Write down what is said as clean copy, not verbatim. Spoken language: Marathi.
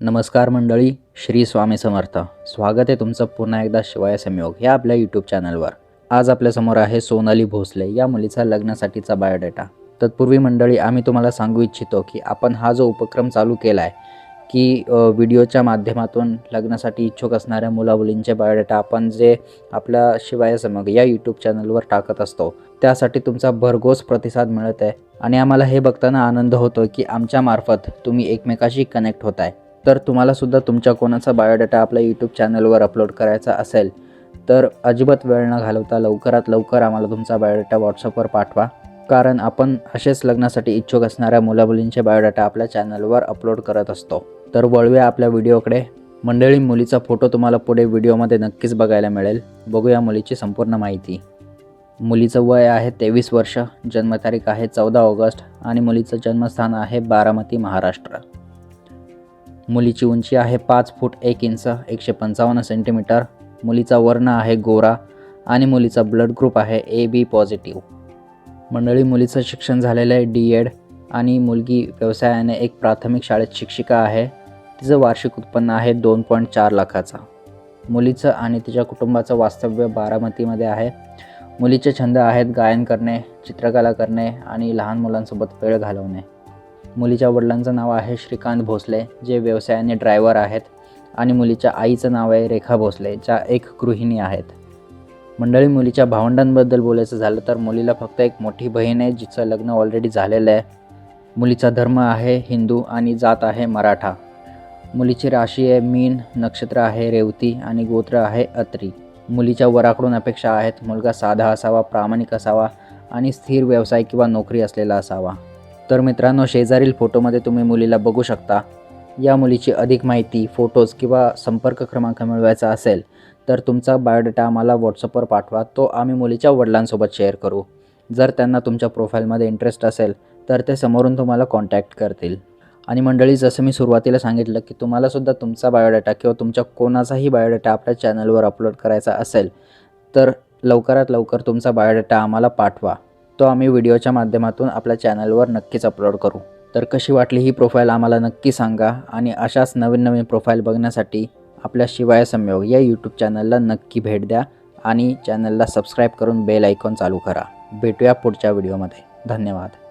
नमस्कार मंडळी, श्री स्वामी समर्थ. स्वागत आहे तुमचं पुन्हा एकदा शिवाय संयोग या आपल्या यूट्यूब चॅनलवर. आज आपल्यासमोर आहे सोनाली भोसले या मुलीचा लग्नासाठीचा बायोडेटा. तत्पूर्वी मंडळी, आम्ही तुम्हाला सांगू इच्छितो की आपण हा जो उपक्रम चालू केला आहे की व्हिडिओच्या माध्यमातून लग्नासाठी इच्छुक असणाऱ्या मुलामुलींचे बायोडेटा आपण जे आपल्या शिवाय संयोग या यूट्यूब चॅनलवर टाकत असतो, त्यासाठी तुमचा भरघोस प्रतिसाद मिळत आहे आणि आम्हाला हे बघताना आनंद होतो की आमच्या मार्फत तुम्ही एकमेकाशी कनेक्ट होत आहे. तर तुम्हालासुद्धा तुमच्या कोणाचा बायोडेटा आपल्या यूट्यूब चॅनलवर अपलोड करायचा असेल तर अजिबात वेळ न घालवता लवकरात लवकर आम्हाला तुमचा बायोडेटा व्हॉट्सअपवर पाठवा, कारण आपण असेच लग्नासाठी इच्छुक असणाऱ्या मुलामुलींचे बायोडेटा आपल्या चॅनलवर अपलोड करत असतो. तर वळूया आपल्या व्हिडिओकडे. मंडळी, मुलीचा फोटो तुम्हाला पुढे व्हिडिओमध्ये नक्कीच बघायला मिळेल. बघूया मुलीची संपूर्ण माहिती. मुलीचं वय आहे 23 वर्ष, जन्मतारीख आहे 14 ऑगस्ट आणि मुलीचं जन्मस्थान आहे बारामती, महाराष्ट्र. मुलीची उंची आहे 5 फूट 1 इंच 155 सेंटीमीटर. मुलीचा वर्ण आहे गोरा आणि मुलीचा ब्लड ग्रुप आहे AB पॉझिटिव्ह. मंडळी, मुलीचं शिक्षण झालेलं आहे D.Ed आणि मुलगी व्यवसायाने एक प्राथमिक शाळेत शिक्षिका आहे. तिचं वार्षिक उत्पन्न आहे 2.4 लाखाचा. मुलीचं आणि तिच्या कुटुंबाचं वास्तव्य बारामतीमध्ये आहे. मुलीचे छंद आहेत गायन करणे, चित्रकला करणे आणि लहान मुलांसोबत वेळ घालवणे. मुलीच्या वडिलांचं नाव आहे श्रीकांत भोसले, जे व्यवसायाने ड्रायव्हर आहेत आणि मुलीच्या आईचं नाव आहे रेखा भोसले, ज्या एक गृहिणी आहेत. मंडळी, मुलीच्या भावंडांबद्दल बोलायचं झालं तर मुलीला फक्त एक मोठी बहीण आहे, जिचं लग्न ऑलरेडी झालेलं आहे. मुलीचा धर्म आहे हिंदू आणि जात आहे मराठा. मुलीची राशी आहे मीन, नक्षत्र आहे रेवती आणि गोत्र आहे अत्री. मुलीच्या वराकडून अपेक्षा आहेत मुलगा साधा असावा, प्रामाणिक असावा आणि स्थिर व्यवसाय किंवा नोकरी असलेला असावा. तर मित्रांनो, शेजारील फोटोमध्ये तुम्ही मुलीला बघू शकता. या मुलीची अधिक माहिती, फोटोज किंवा संपर्क क्रमांक मिळवायचा असेल तर तुमचा बायोडेटा आम्हाला व्हॉट्सअपवर पाठवा. तो आम्ही मुलीच्या वडिलांसोबत शेअर करू. जर त्यांना तुमच्या प्रोफाईलमध्ये इंटरेस्ट असेल तर ते समोरून तुम्हाला कॉन्टॅक्ट करतील. आणि मंडळी, जसं मी सुरुवातीला सांगितलं की तुम्हालासुद्धा तुमचा बायोडेटा किंवा तुमच्या कोणाचाही बायोडेटा आपल्या चॅनलवर अपलोड करायचा असेल तर लवकरात लवकर तुमचा बायोडेटा आम्हाला पाठवा. तो आम्ही व्हिडिओच्या माध्यमातून आपल्या चॅनलवर नक्कीच अपलोड करू. तर कशी वाटली ही प्रोफाईल आम्हाला नक्की सांगा आणि अशाच नवीन नवीन प्रोफाईल बघण्यासाठी आपल्या शिवाय संयोग या यूट्यूब चॅनलला नक्की भेट द्या आणि चॅनलला सबस्क्राईब करून बेल आयकॉन चालू करा. भेटूया पुढच्या व्हिडिओमध्ये. धन्यवाद.